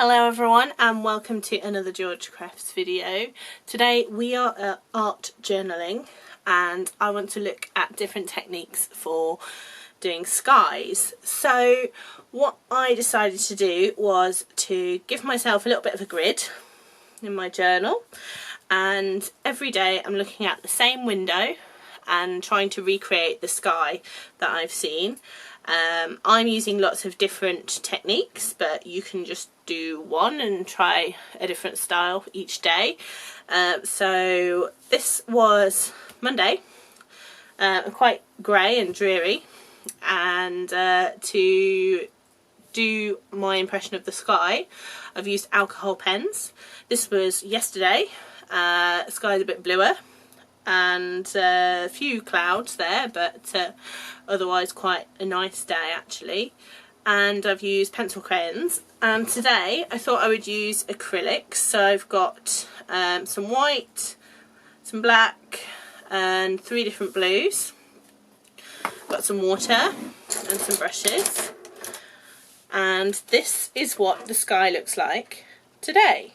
Hello everyone and welcome to another George Crafts video. Today we are art journaling and I want to look at different techniques for doing skies. So what I decided to do was to give myself a little bit of a grid in my journal, and every day I'm looking at the same window and trying to recreate the sky that I've seen. I'm using lots of different techniques, but you can just do one and try a different style each day. So this was Monday, quite grey and dreary, and to do my impression of the sky I've used alcohol pens. This was yesterday. The sky is a bit bluer and a few clouds there, but otherwise quite a nice day actually. And I've used pencil crayons, and today I thought I would use acrylics. So I've got some white, some black and 3 different blues. Got some water and some brushes, and this is what the sky looks like today.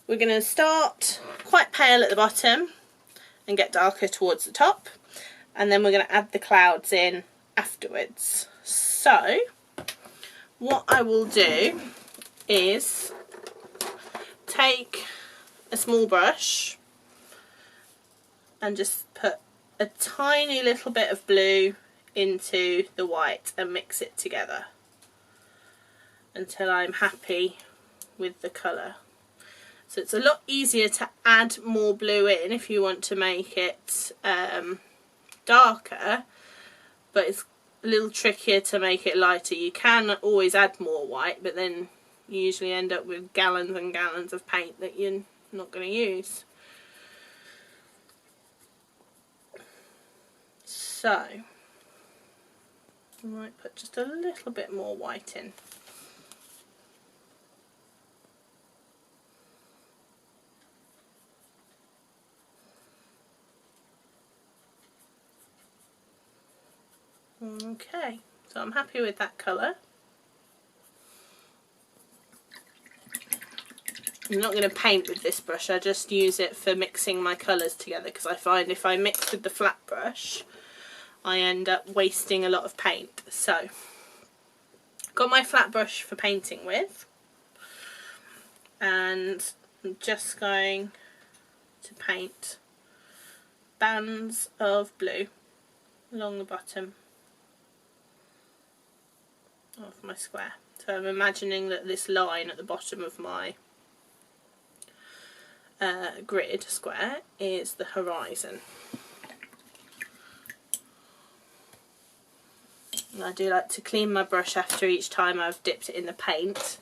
We're going to start quite pale at the bottom and get darker towards the top, and then we're going to add the clouds in afterwards. So what I will do is take a small brush and just put a tiny little bit of blue into the white and mix it together until I'm happy with the colour. So it's a lot easier to add more blue in if you want to make it darker, but it's a little trickier to make it lighter. You can always add more white, but then you usually end up with gallons and gallons of paint that you're not going to use. So I might put just a little bit more white in. Okay, so I'm happy with that colour. I'm not going to paint with this brush, I just use it for mixing my colours together, because I find if I mix with the flat brush I end up wasting a lot of paint. So got my flat brush for painting with, and I'm just going to paint bands of blue along the bottom of my square. So I'm imagining that this line at the bottom of my grid square is the horizon. And I do like to clean my brush after each time I've dipped it in the paint,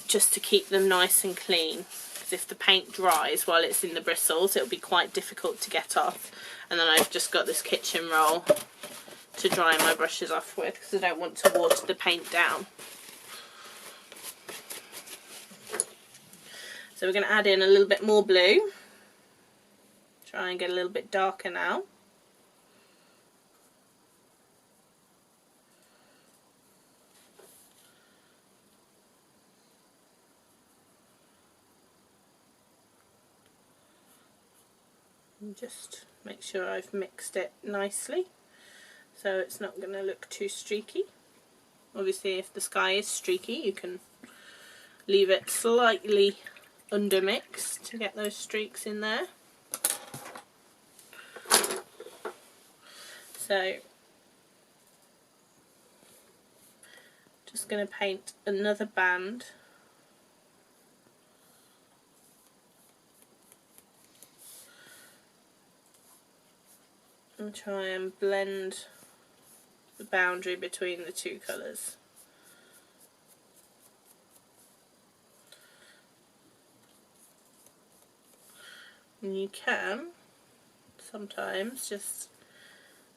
just to keep them nice and clean, because if the paint dries while it's in the bristles it'll be quite difficult to get off. And then I've just got this kitchen roll to dry my brushes off with, because I don't want to water the paint down. So we're going to add in a little bit more blue, try and get a little bit darker now. And just make sure I've mixed it nicely, so it's not going to look too streaky. Obviously if the sky is streaky you can leave it slightly undermixed to get those streaks in there. So just going to paint another band and try and blend the boundary between the two colours. And you can sometimes just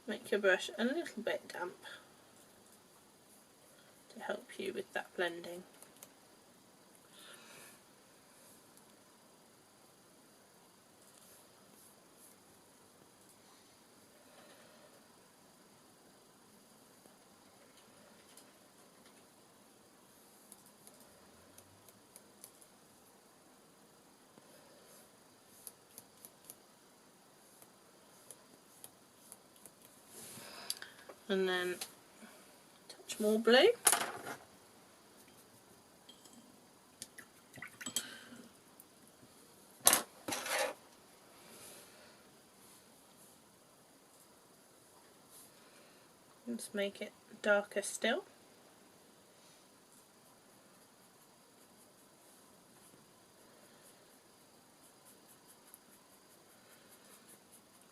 make your brush a little bit damp to help you with that blending. and then touch more blue. Let's make it darker still.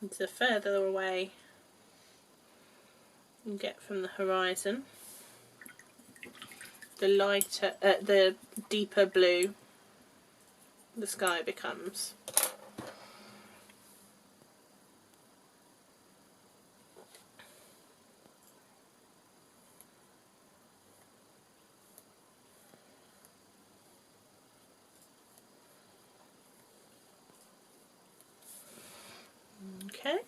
And the further away you get from the horizon, the deeper blue the sky becomes. Okay.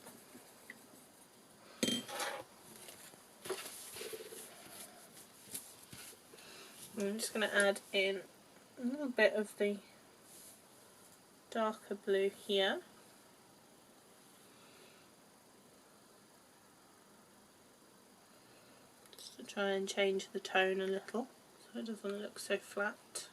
I'm just going to add in a little bit of the darker blue here. Just to try and change the tone a little so it doesn't look so flat.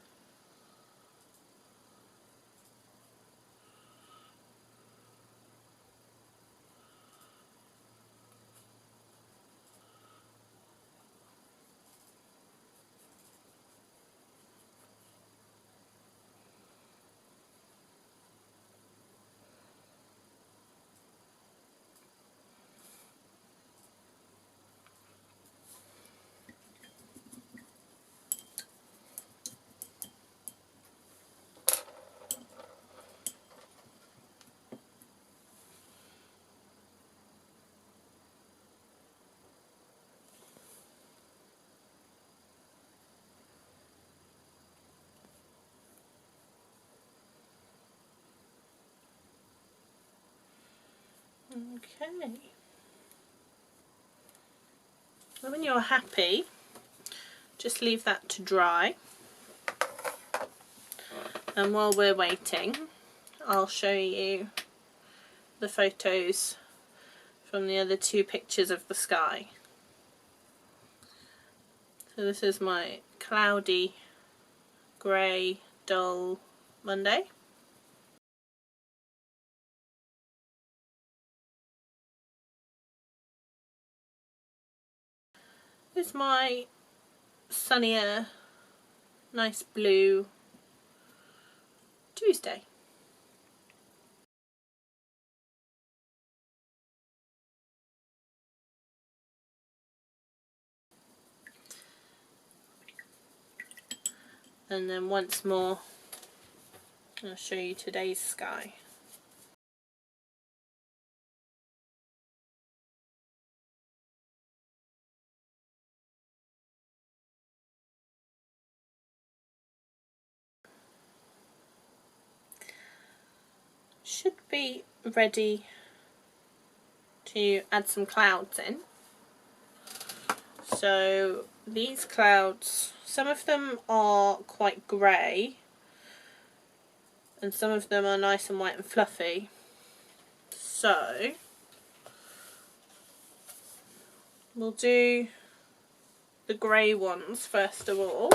Okay. And when you're happy, just leave that to dry. And while we're waiting, I'll show you the photos from the other two pictures of the sky. So this is my cloudy, grey, dull Monday. Here's my sunnier, nice blue Tuesday. And then once more, I'll show you today's sky. Should be ready to add some clouds in. So these clouds, some of them are quite grey and some of them are nice and white and fluffy. So we'll do the grey ones first of all,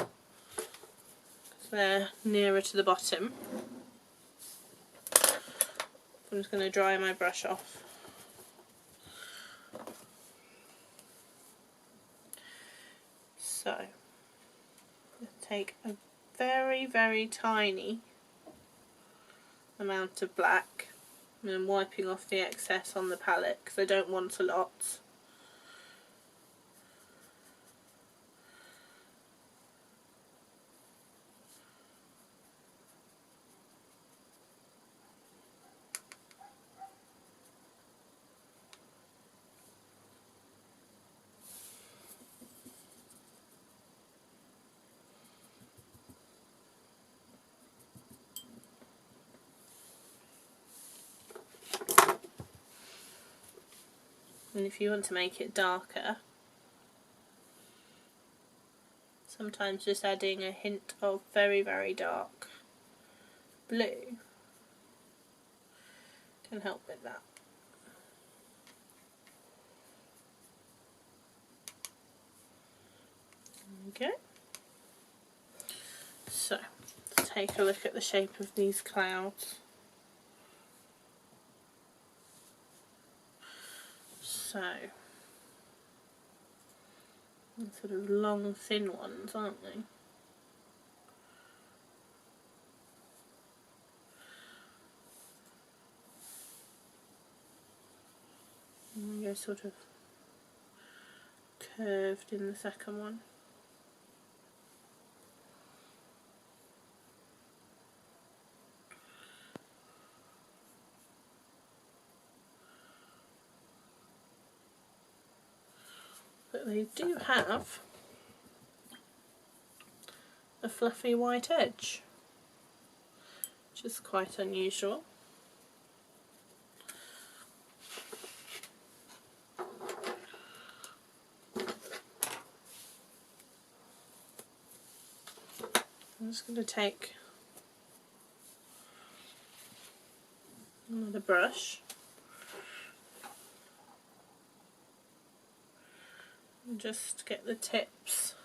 because they're nearer to the bottom. I'm just going to dry my brush off. So let's take a very, very tiny amount of black and I'm wiping off the excess on the palette because I don't want a lot. And if you want to make it darker, sometimes just adding a hint of very, very dark blue can help with that. we go. So, let's take a look at the shape of these clouds. So, sort of long, thin ones, aren't they? And we go sort of curved in the second one. But they do have a fluffy white edge, which is quite unusual. I'm just going to take another brush and just get the tips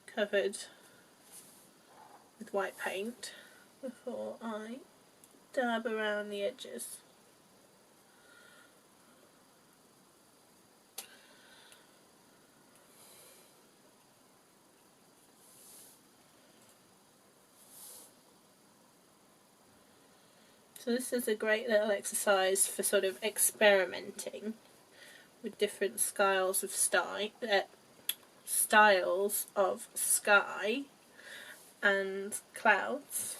covered with white paint before I dab around the edges. So this is a great little exercise for sort of experimenting with different styles of sky and clouds,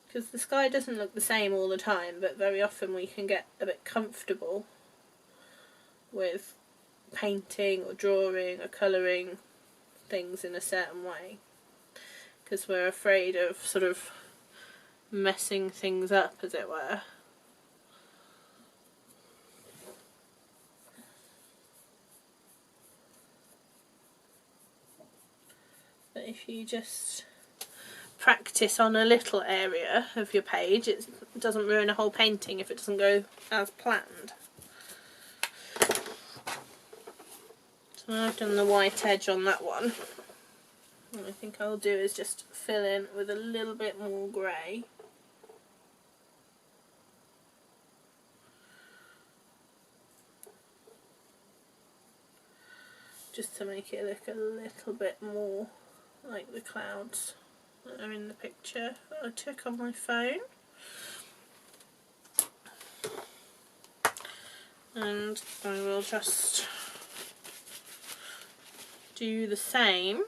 because the sky doesn't look the same all the time, but very often we can get a bit comfortable with painting or drawing or colouring things in a certain way because we're afraid of sort of messing things up, as it were. But if you just practice on a little area of your page, it doesn't ruin a whole painting if it doesn't go as planned. So I've done the white edge on that one. What I think I'll do is just fill in with a little bit more grey. Just to make it look a little bit more like the clouds that are in the picture that I took on my phone. And I will just do the same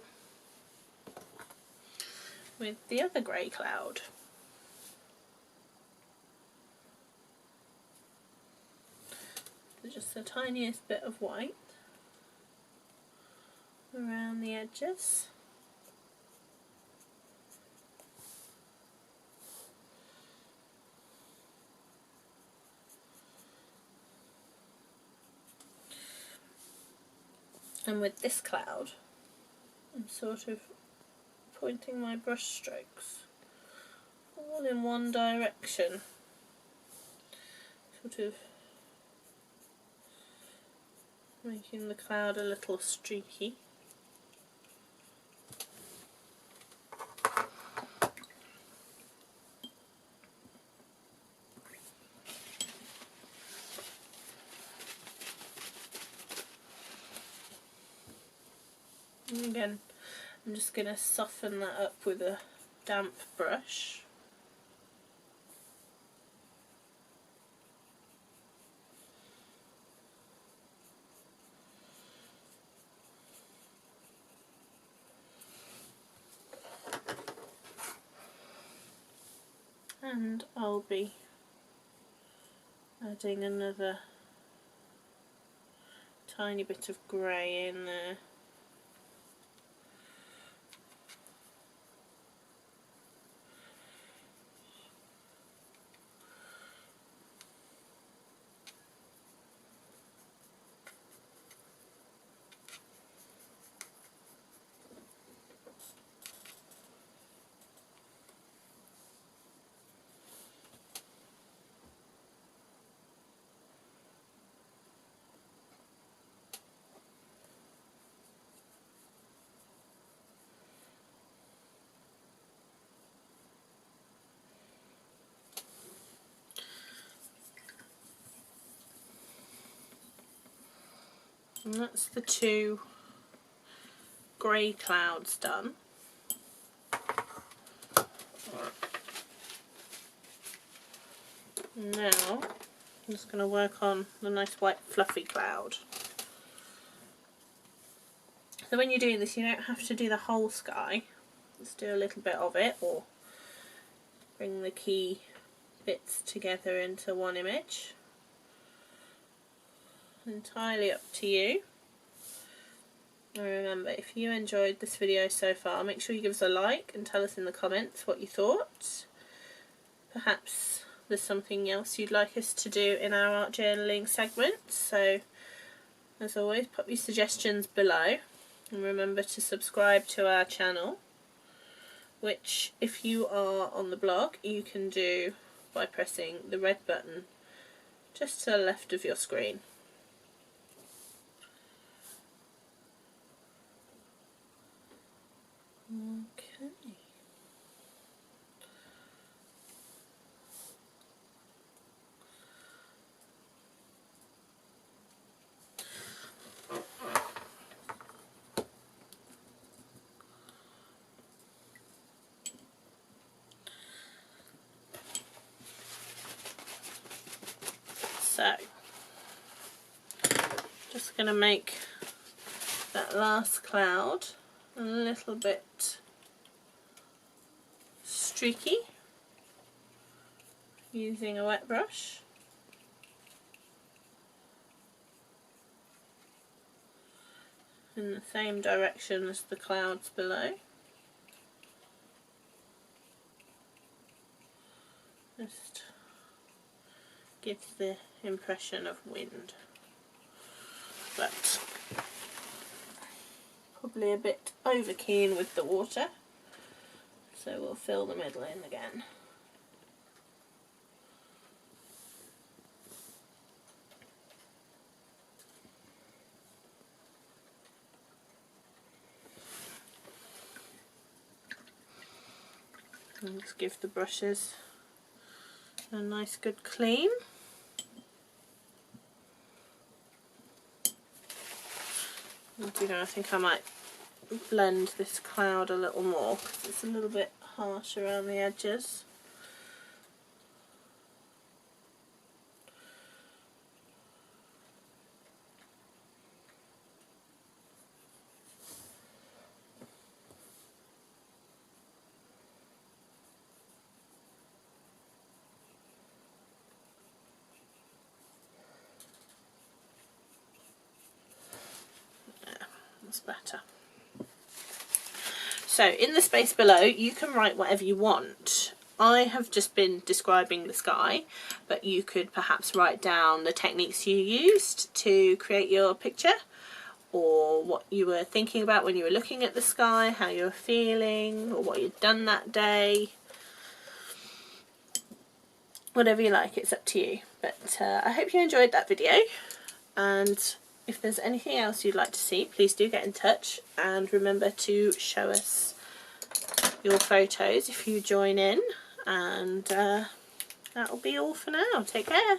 with the other grey cloud. So just the tiniest bit of white around the edges. And with this cloud, I'm sort of pointing my brush strokes all in one direction, sort of making the cloud a little streaky. And again, I'm just going to soften that up with a damp brush. And I'll be adding another tiny bit of grey in there. And that's the two grey clouds done. Now I'm just going to work on the nice white fluffy cloud. So when you're doing this, you don't have to do the whole sky. Just do a little bit of it, or bring the key bits together into one image. Entirely up to you. And remember, if you enjoyed this video so far, make sure you give us a like and tell us in the comments what you thought. Perhaps there's something else you'd like us to do in our art journaling segment. So as always, pop your suggestions below. And remember to subscribe to our channel, which if you are on the blog you can do by pressing the red button just to the left of your screen. Okay. So, just going to make that last cloud a little bit streaky using a wet brush. In the same direction as the clouds below. Just gives the impression of wind, but probably a bit over keen with the water, so we'll fill the middle in again. And just give the brushes a nice good clean. And, you know, I think I might blend this cloud a little more because it's a little bit harsh around the edges. That's better. So in the space below you can write whatever you want. I have just been describing the sky, but you could perhaps write down the techniques you used to create your picture, or what you were thinking about when you were looking at the sky, how you were feeling, or what you'd done that day. Whatever you like, it's up to you. But I hope you enjoyed that video, and if there's anything else you'd like to see, please do get in touch, and remember to show us your photos if you join in, and that'll be all for now. Take care.